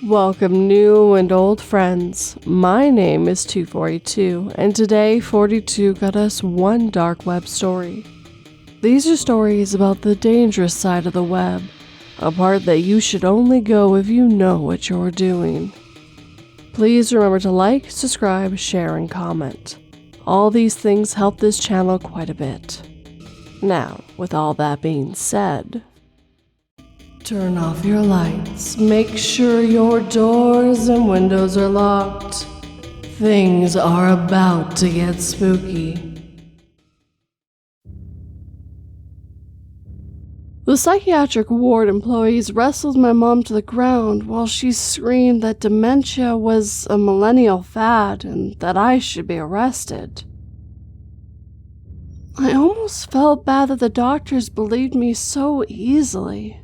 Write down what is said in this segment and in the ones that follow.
Welcome new and old friends. My name is 242, and today 42 got us one dark web story. These are stories about the dangerous side of the web, a part that you should only go if you know what you're doing. Please remember to like, subscribe, share, and comment. All these things help this channel quite a bit. Now, with all that being said, turn off your lights, make sure your doors and windows are locked. Things are about to get spooky. The psychiatric ward employees wrestled my mom to the ground while she screamed that dementia was a millennial fad and that I should be arrested. I almost felt bad that the doctors believed me so easily.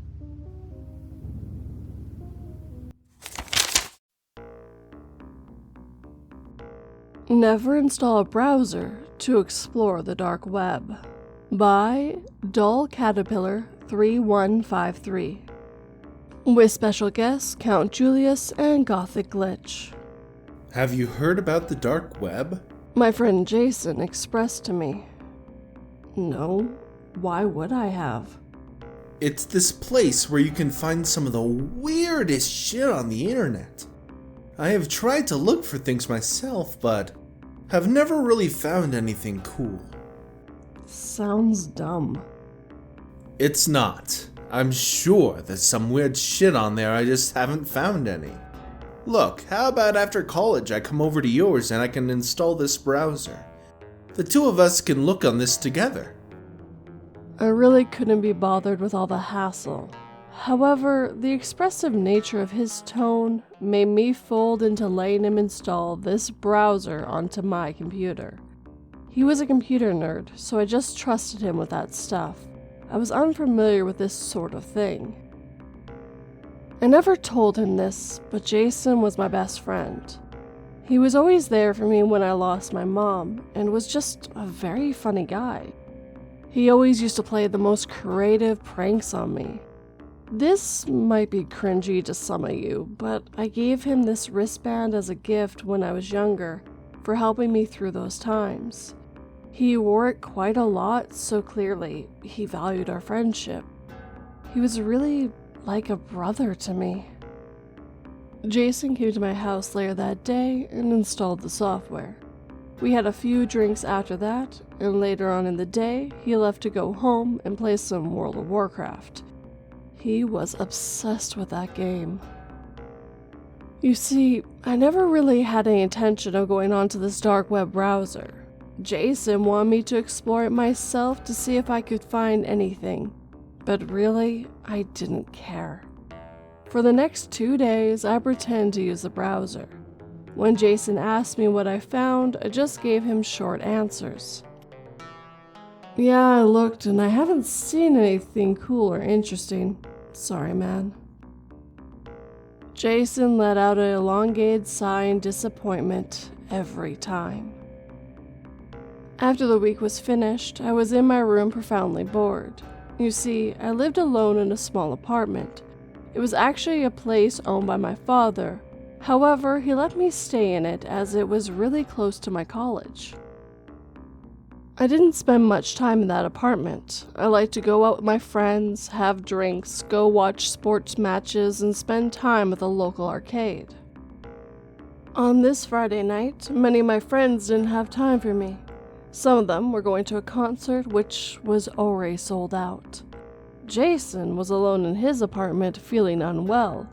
Never install a browser to explore the dark web. By Dull Caterpillar 3153. With special guests Count Julius and Gothic Glitch. Have you heard about the dark web? My friend Jason expressed to me. No, why would I have? It's this place where you can find some of the weirdest shit on the internet. I have tried to look for things myself, but have never really found anything cool. Sounds dumb. It's not. I'm sure there's some weird shit on there, I just haven't found any. Look, how about after college I come over to yours and I can install this browser? The two of us can look on this together. I really couldn't be bothered with all the hassle. However, the expressive nature of his tone made me fold into letting him install this browser onto my computer. He was a computer nerd, so I just trusted him with that stuff. I was unfamiliar with this sort of thing. I never told him this, but Jason was my best friend. He was always there for me when I lost my mom, and was just a very funny guy. He always used to play the most creative pranks on me. This might be cringy to some of you, but I gave him this wristband as a gift when I was younger for helping me through those times. He wore it quite a lot, so clearly he valued our friendship. He was really like a brother to me. Jason came to my house later that day and installed the software. We had a few drinks after that, and later on in the day, he left to go home and play some World of Warcraft. He was obsessed with that game. You see, I never really had any intention of going onto this dark web browser. Jason wanted me to explore it myself to see if I could find anything, but really, I didn't care. For the next 2 days, I pretended to use the browser. When Jason asked me what I found, I just gave him short answers. Yeah, I looked and I haven't seen anything cool or interesting. Sorry, man. Jason let out an elongated sigh in disappointment every time. After the week was finished, I was in my room profoundly bored. You see, I lived alone in a small apartment. It was actually a place owned by my father. However, he let me stay in it as it was really close to my college. I didn't spend much time in that apartment. I liked to go out with my friends, have drinks, go watch sports matches, and spend time at the local arcade. On this Friday night, many of my friends didn't have time for me. Some of them were going to a concert which was already sold out. Jason was alone in his apartment feeling unwell.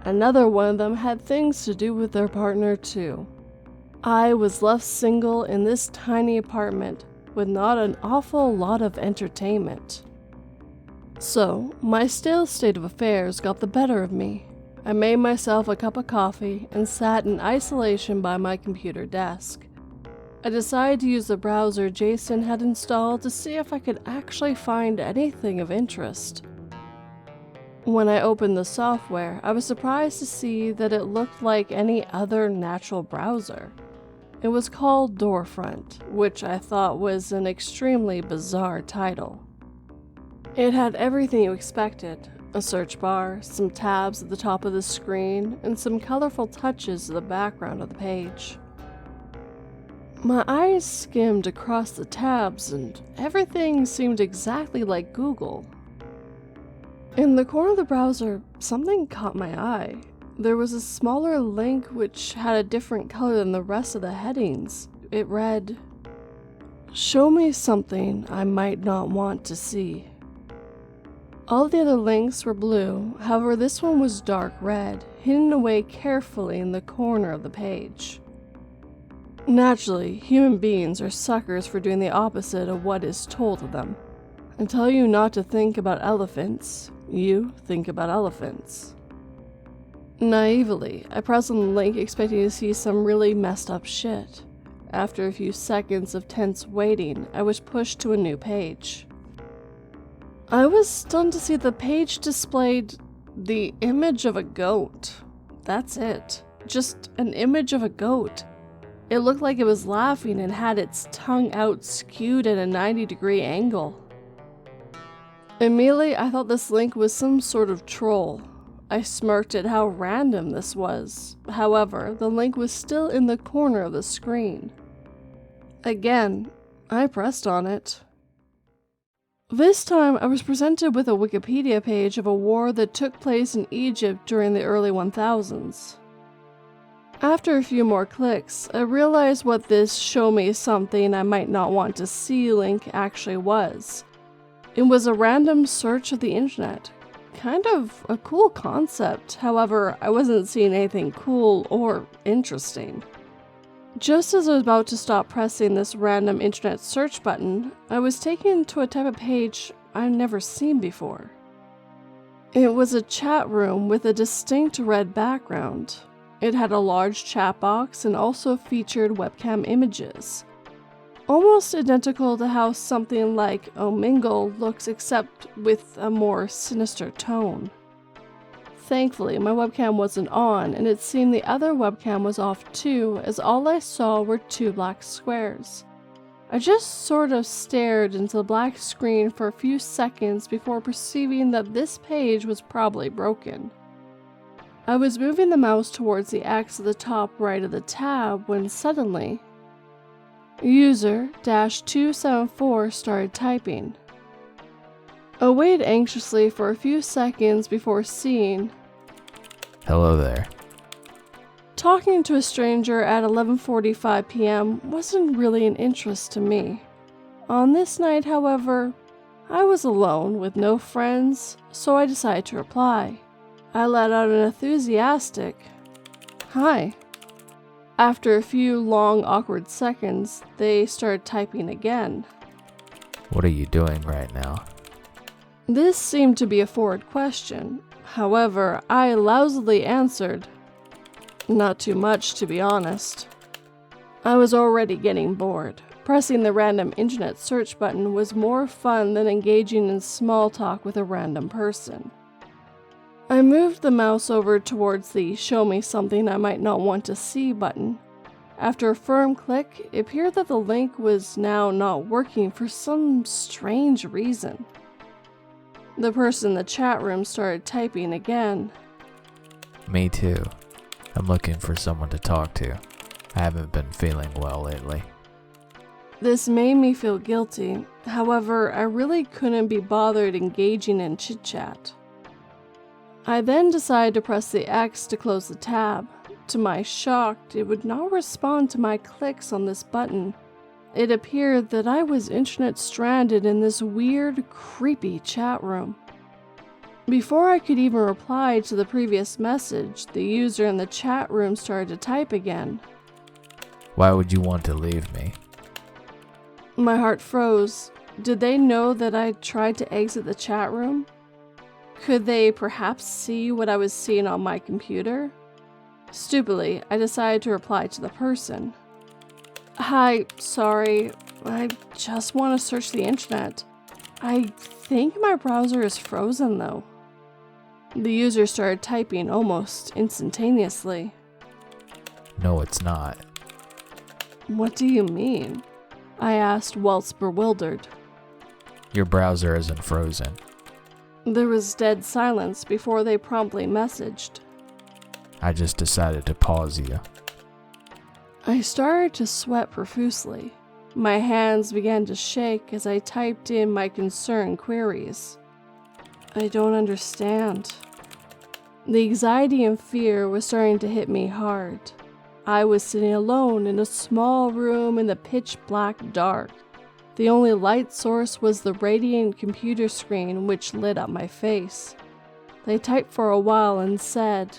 Another one of them had things to do with their partner too. I was left single in this tiny apartment with not an awful lot of entertainment. So, my stale state of affairs got the better of me. I made myself a cup of coffee and sat in isolation by my computer desk. I decided to use the browser Jason had installed to see if I could actually find anything of interest. When I opened the software, I was surprised to see that it looked like any other natural browser. It was called Doorfront, which I thought was an extremely bizarre title. It had everything you expected: A search bar, some tabs at the top of the screen, and some colorful touches at the background of the page. My eyes skimmed across the tabs and everything seemed exactly like Google. In the corner of the browser, something caught my eye. There was a smaller link which had a different color than the rest of the headings. It read, "Show me something I might not want to see." All the other links were blue, however this one was dark red, hidden away carefully in the corner of the page. Naturally, human beings are suckers for doing the opposite of what is told of them. I tell you not to think about elephants, you think about elephants. Naively, I pressed on the link expecting to see some really messed up shit. After a few seconds of tense waiting, I was pushed to a new page. I was stunned to see the page displayed the image of a goat. That's it. Just an image of a goat. It looked like it was laughing and had its tongue out skewed at a 90-degree angle. Immediately, I thought this link was some sort of troll. I smirked at how random this was. However, the link was still in the corner of the screen. Again, I pressed on it. This time, I was presented with a Wikipedia page of a war that took place in Egypt during the early 1000s. After a few more clicks, I realized what this "show me something I might not want to see" link actually was. It was a random search of the internet. Kind of a cool concept, however, I wasn't seeing anything cool or interesting. Just as I was about to stop pressing this random internet search button, I was taken to a type of page I've never seen before. It was a chat room with a distinct red background. It had a large chat box and also featured webcam images. Almost identical to how something like Omingle looks, except with a more sinister tone. Thankfully, my webcam wasn't on, and it seemed the other webcam was off too, as all I saw were two black squares. I just sort of stared into the black screen for a few seconds before perceiving that this page was probably broken. I was moving the mouse towards the X at the top right of the tab when suddenly, user-274 started typing. I waited anxiously for a few seconds before seeing, "Hello there." Talking to a stranger at 11:45 p.m. wasn't really an interest to me. On this night, however, I was alone with no friends, so I decided to reply. I let out an enthusiastic, "Hi." After a few long, awkward seconds, they started typing again. "What are you doing right now?" This seemed to be a forward question. However, I lousily answered, "Not too much, to be honest." I was already getting bored. Pressing the random internet search button was more fun than engaging in small talk with a random person. I moved the mouse over towards the "show me something I might not want to see" button. After a firm click, it appeared that the link was now not working for some strange reason. The person in the chat room started typing again. "Me too. I'm looking for someone to talk to. I haven't been feeling well lately." This made me feel guilty. However, I really couldn't be bothered engaging in chit-chat. I then decided to press the X to close the tab. To my shock, it would not respond to my clicks on this button. It appeared that I was internet stranded in this weird, creepy chat room. Before I could even reply to the previous message, the user in the chat room started to type again. "Why would you want to leave me?" My heart froze. Did they know that I tried to exit the chat room? Could they perhaps see what I was seeing on my computer? Stupidly, I decided to reply to the person. "Hi, sorry, I just want to search the internet. I think my browser is frozen though." The user started typing almost instantaneously. "No, it's not." "What do you mean?" I asked whilst bewildered. "Your browser isn't frozen. There was dead silence before they promptly messaged. I just decided to pause you. I started to sweat profusely. My hands began to shake as I typed in my concerned queries. I don't understand. The anxiety and fear was starting to hit me hard. I was sitting alone in a small room in the pitch black dark. The only light source was the radiant computer screen which lit up my face. They typed for a while and said,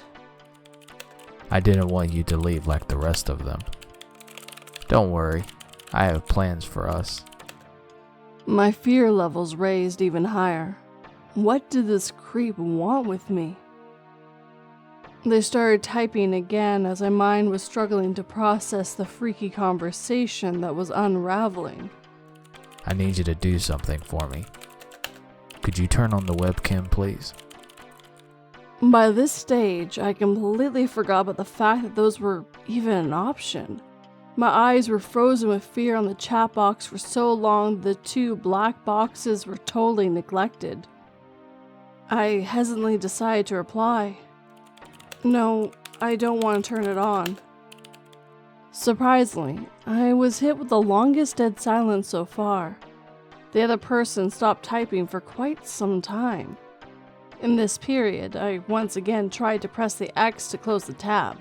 I didn't want you to leave like the rest of them. Don't worry, I have plans for us. My fear levels raised even higher. What did this creep want with me? They started typing again as my mind was struggling to process the freaky conversation that was unraveling. I need you to do something for me. Could you turn on the webcam, please? By this stage, I completely forgot about the fact that those were even an option. My eyes were frozen with fear on the chat box for so long the two black boxes were totally neglected. I hesitantly decided to reply. No, I don't want to turn it on. Surprisingly, I was hit with the longest dead silence so far. The other person stopped typing for quite some time. In this period, I once again tried to press the X to close the tab.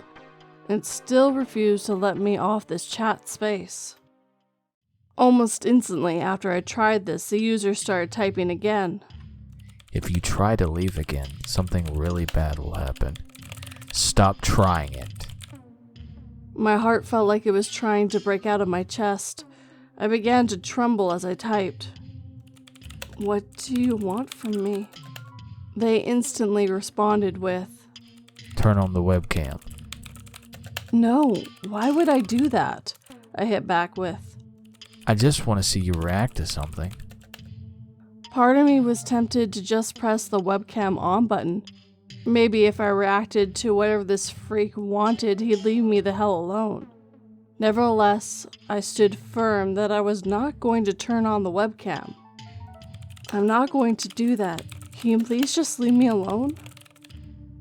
It still refused to let me off this chat space. Almost instantly after I tried this, the user started typing again. If you try to leave again, something really bad will happen. Stop trying it. My heart felt like it was trying to break out of my chest. I began to tremble as I typed. What do you want from me? They instantly responded with, Turn on the webcam. No, why would I do that? I hit back with. I just want to see you react to something. Part of me was tempted to just press the webcam on button. Maybe if I reacted to whatever this freak wanted, he'd leave me the hell alone. Nevertheless, I stood firm that I was not going to turn on the webcam. I'm not going to do that. Can you please just leave me alone?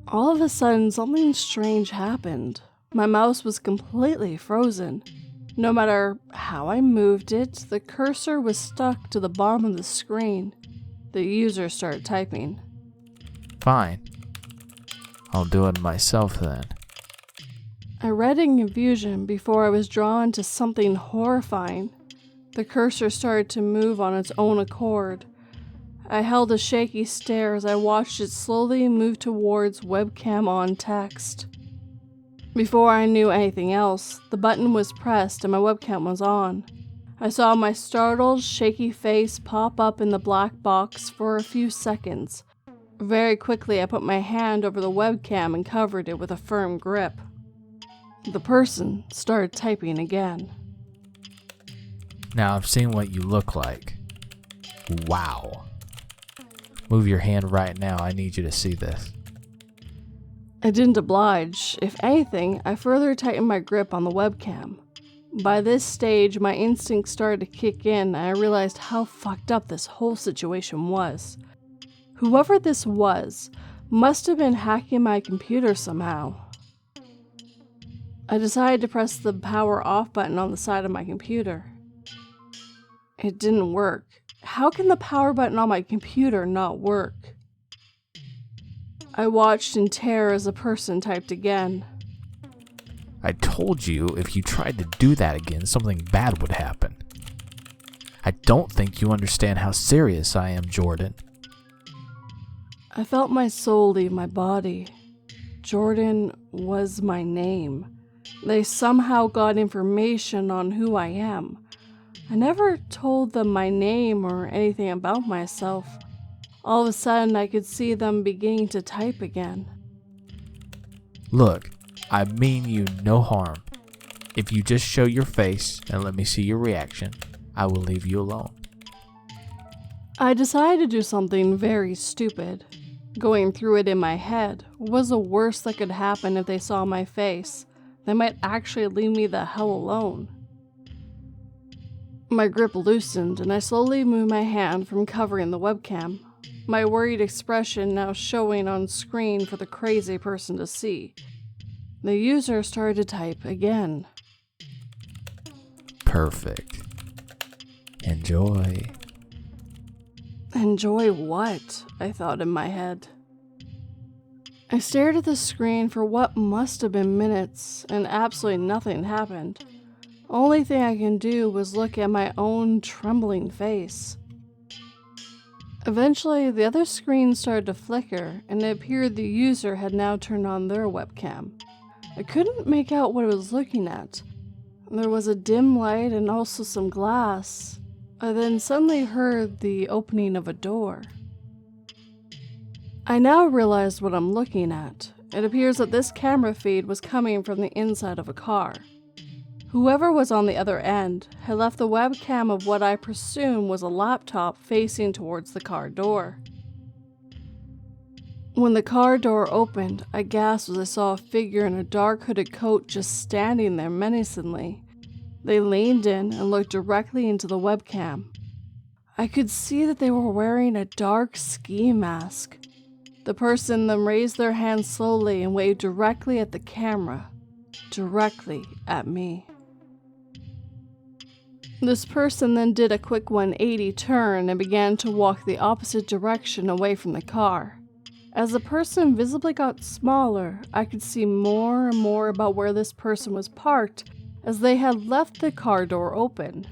All of a sudden, something strange happened. My mouse was completely frozen. No matter how I moved it, the cursor was stuck to the bottom of the screen. The user started typing. Fine. I'll do it myself then. I read in confusion before I was drawn to something horrifying. The cursor started to move on its own accord. I held a shaky stare as I watched it slowly move towards webcam on text. Before I knew anything else, the button was pressed and my webcam was on. I saw my startled, shaky face pop up in the black box for a few seconds. Very quickly, I put my hand over the webcam and covered it with a firm grip. The person started typing again. Now I've seen what you look like. Wow. Move your hand right now. I need you to see this. I didn't oblige. If anything, I further tightened my grip on the webcam. By this stage, my instincts started to kick in and I realized how fucked up this whole situation was. Whoever this was must have been hacking my computer somehow. I decided to press the power off button on the side of my computer. It didn't work. How can the power button on my computer not work? I watched in terror as the person typed again. I told you if you tried to do that again, something bad would happen. I don't think you understand how serious I am, Jordan. I felt my soul leave my body. Jordan was my name. They somehow got information on who I am. I never told them my name or anything about myself. All of a sudden, I could see them beginning to type again. Look, I mean you no harm. If you just show your face and let me see your reaction, I will leave you alone. I decided to do something very stupid. Going through it in my head, what was the worst that could happen if they saw my face? They might actually leave me the hell alone. My grip loosened and I slowly moved my hand from covering the webcam. my worried expression now showing on screen for the crazy person to see. The user started to type again. Perfect. Enjoy. Enjoy what? I thought in my head. I stared at the screen for what must have been minutes, and absolutely nothing happened. Only thing I can do was look at my own trembling face. Eventually, the other screen started to flicker, and it appeared the user had now turned on their webcam. I couldn't make out what I was looking at. There was a dim light and also some glass. I then suddenly heard the opening of a door. I now realized what I'm looking at. It appears that this camera feed was coming from the inside of a car. Whoever was on the other end had left the webcam of what I presume was a laptop facing towards the car door. When the car door opened, I gasped as I saw a figure in a dark hooded coat just standing there menacingly. They leaned in and looked directly into the webcam. I could see that they were wearing a dark ski mask. The person then raised their hand slowly and waved directly at the camera, directly at me. This person then did a quick 180 turn and began to walk the opposite direction away from the car. As the person visibly got smaller, I could see more and more about where this person was parked, as they had left the car door open.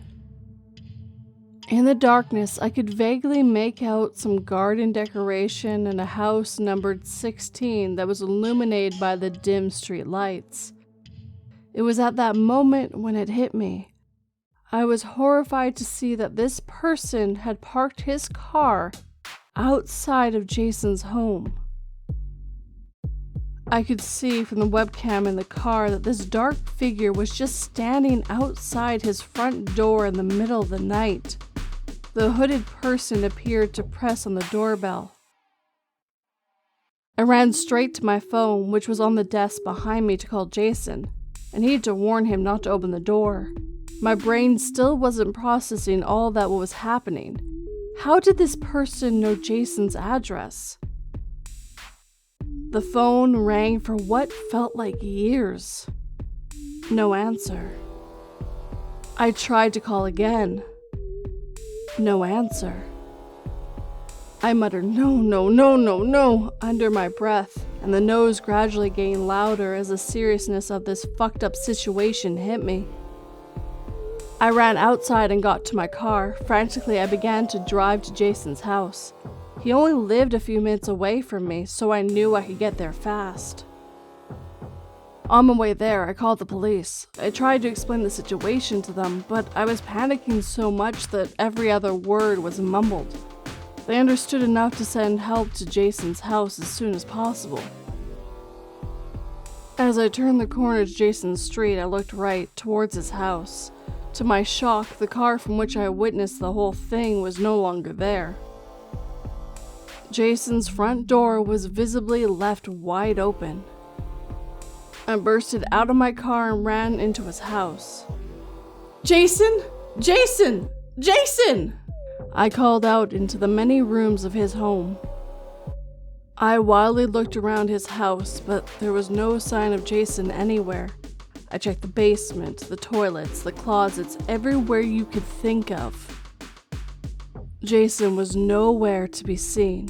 In the darkness, I could vaguely make out some garden decoration and a house numbered 16 that was illuminated by the dim street lights. It was at that moment when it hit me. I was horrified to see that this person had parked his car outside of Jason's home. I could see from the webcam in the car that this dark figure was just standing outside his front door in the middle of the night. The hooded person appeared to press on the doorbell. I ran straight to my phone, which was on the desk behind me, to call Jason. I needed to warn him not to open the door. My brain still wasn't processing all that what was happening. How did this person know Jason's address? The phone rang for what felt like years. No answer. I tried to call again. No answer. I muttered, "No, no, no, no, no," under my breath, and the no's gradually getting louder as the seriousness of this fucked up situation hit me. I ran outside and got to my car. Frantically, I began to drive to Jason's house. He only lived a few minutes away from me, so I knew I could get there fast. On my way there, I called the police. I tried to explain the situation to them, but I was panicking so much that every other word was mumbled. They understood enough to send help to Jason's house as soon as possible. As I turned the corner to Jason's street, I looked right towards his house. To my shock, the car from which I witnessed the whole thing was no longer there. Jason's front door was visibly left wide open. I bursted out of my car and ran into his house. "Jason! Jason! Jason!" I called out into the many rooms of his home. I wildly looked around his house, but there was no sign of Jason anywhere. I checked the basement, the toilets, the closets, everywhere you could think of. Jason was nowhere to be seen.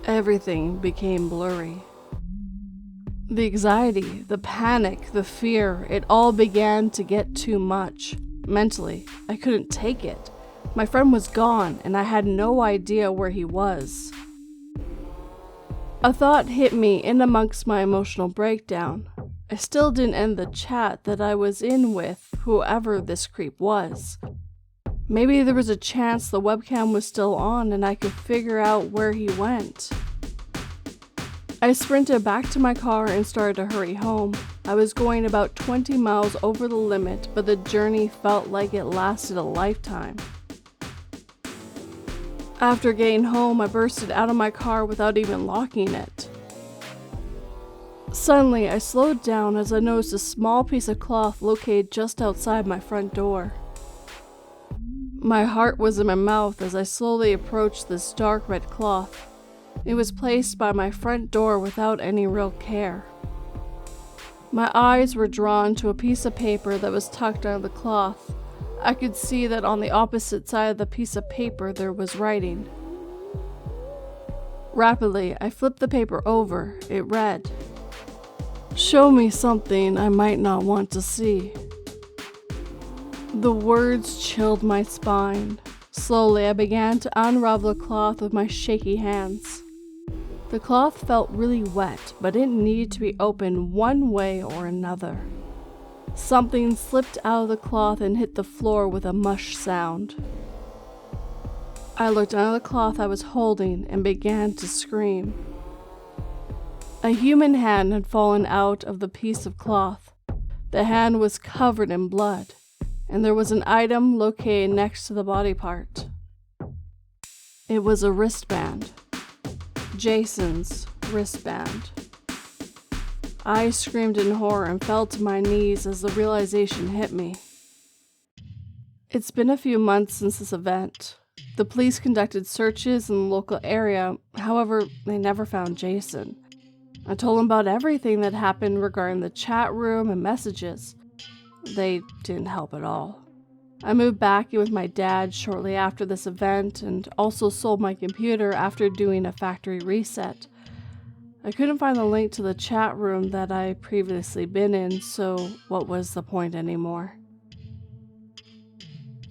Everything became blurry. The anxiety, the panic, the fear, it all began to get too much. Mentally, I couldn't take it. My friend was gone, and I had no idea where he was. A thought hit me in amongst my emotional breakdown. I still didn't end the chat that I was in with whoever this creep was. Maybe there was a chance the webcam was still on and I could figure out where he went. I sprinted back to my car and started to hurry home. I was going about 20 miles over the limit, but the journey felt like it lasted a lifetime. After getting home, I bursted out of my car without even locking it. Suddenly, I slowed down as I noticed a small piece of cloth located just outside my front door. My heart was in my mouth as I slowly approached this dark red cloth. It was placed by my front door without any real care. My eyes were drawn to a piece of paper that was tucked under the cloth. I could see that on the opposite side of the piece of paper there was writing. Rapidly, I flipped the paper over. It read, "Show me something I might not want to see." The words chilled my spine. Slowly, I began to unravel the cloth with my shaky hands. The cloth felt really wet, but it needed to be opened one way or another. Something slipped out of the cloth and hit the floor with a mush sound. I looked under the cloth I was holding and began to scream. A human hand had fallen out of the piece of cloth. The hand was covered in blood, and there was an item located next to the body part. It was a wristband. Jason's wristband. I screamed in horror and fell to my knees as the realization hit me. It's been a few months since this event. The police conducted searches in the local area, however, they never found Jason. I told them about everything that happened regarding the chat room and messages. They didn't help at all. I moved back in with my dad shortly after this event and also sold my computer after doing a factory reset. I couldn't find the link to the chat room that I previously been in, so what was the point anymore?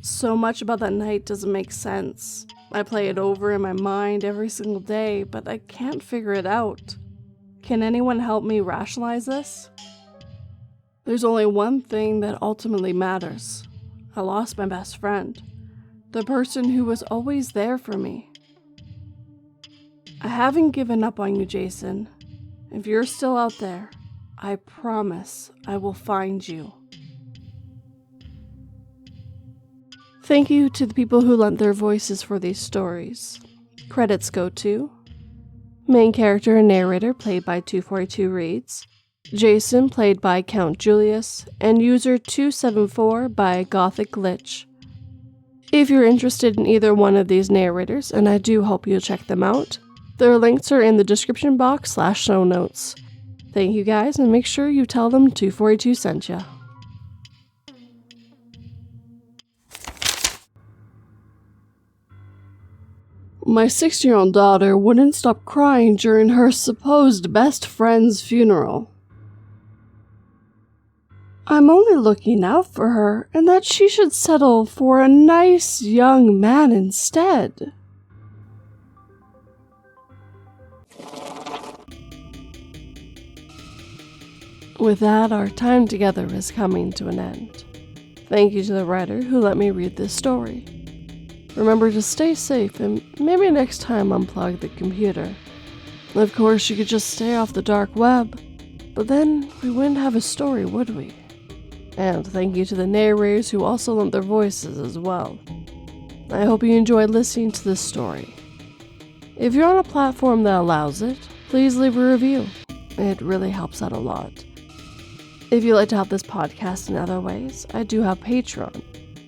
So much about that night doesn't make sense. I play it over in my mind every single day, but I can't figure it out. Can anyone help me rationalize this? There's only one thing that ultimately matters. I lost my best friend, the person who was always there for me. I haven't given up on you, Jason. If you're still out there, I promise I will find you. Thank you to the people who lent their voices for these stories. Credits go to main character and narrator played by 242 Reads, Jason played by Count Julius, and user 274 by Gothic Glitch. If you're interested in either one of these narrators, and I do hope you'll check them out, their links are in the description box / show notes. Thank you guys, and make sure you tell them 242 sent ya. My 6-year-old daughter wouldn't stop crying during her supposed best friend's funeral. I'm only looking out for her, and that she should settle for a nice young man instead. With that, our time together is coming to an end. Thank you to the writer who let me read this story. Remember to stay safe and maybe next time unplug the computer. Of course, you could just stay off the dark web, but then we wouldn't have a story, would we? And thank you to the narrators who also lent their voices as well. I hope you enjoyed listening to this story. If you're on a platform that allows it, please leave a review. It really helps out a lot. If you'd like to help this podcast in other ways, I do have Patreon.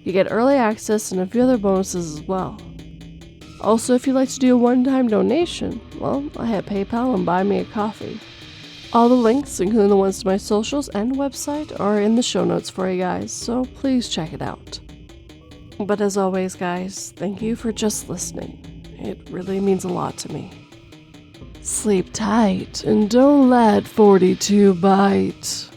You get early access and a few other bonuses as well. Also, if you'd like to do a one-time donation, well, I have PayPal and Buy Me a Coffee. All the links, including the ones to my socials and website, are in the show notes for you guys, so please check it out. But as always, guys, thank you for just listening. It really means a lot to me. Sleep tight and don't let 42 bite.